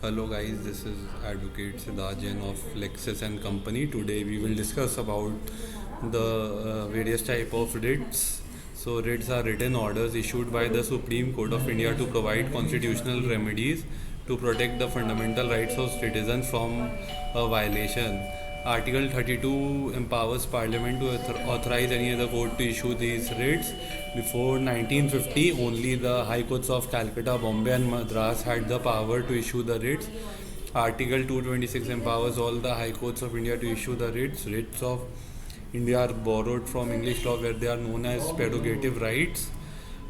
Hello guys, this is Advocate Siddharth Jain of Lexis and Company. Today we will discuss about the various type of writs. So writs are written orders issued by the Supreme Court of India to provide constitutional remedies to protect the fundamental rights of citizens from a violation. Article 32 empowers Parliament to authorize any other court to issue these writs. Before 1950, only the High Courts of Calcutta, Bombay, and Madras had the power to issue the writs. Article 226 empowers all the High Courts of India to issue the writs. Writs of India are borrowed from English law, where they are known as prerogative rights.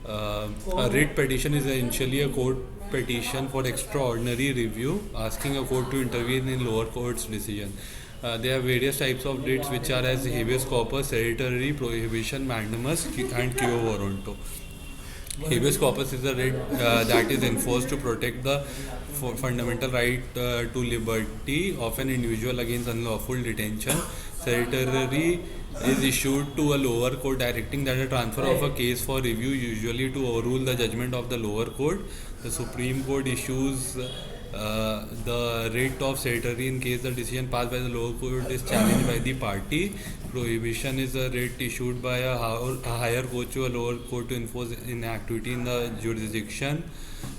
A writ petition is essentially a court petition for extraordinary review, asking a court to intervene in lower court's decision. There are various types of writs which are as habeas corpus, certiorari, prohibition, mandamus, and quo warranto. Habeas corpus is a writ that is enforced to protect the fundamental right to liberty of an individual against unlawful detention. Certiorari is issued to a lower court directing that a transfer of a case for review, usually to overrule the judgment of the lower court. The Supreme Court issues the writ of certiorari in case the decision passed by the lower court is challenged by the party. Prohibition is a writ issued by a higher court to a lower court to enforce inactivity in the jurisdiction.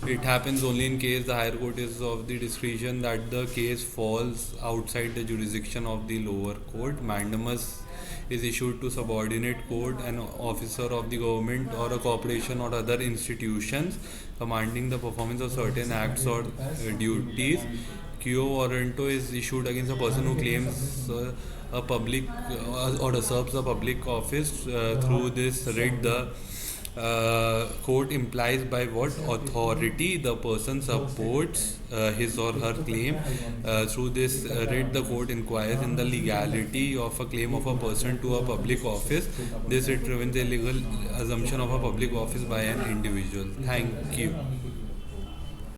It happens only in case the higher court is of the discretion that the case falls outside the jurisdiction of the lower court. Mandamus is issued to subordinate court, an officer of the government or a corporation or other institutions commanding the performance of certain acts or duties. Quo warranto is issued against a person who claims a public or usurps a public office. Through this writ, the court implies by what authority the person supports his or her claim. Through this writ, the court inquires in the legality of a claim of a person to a public office. This writ prevents the illegal assumption of a public office by an individual. Thank you.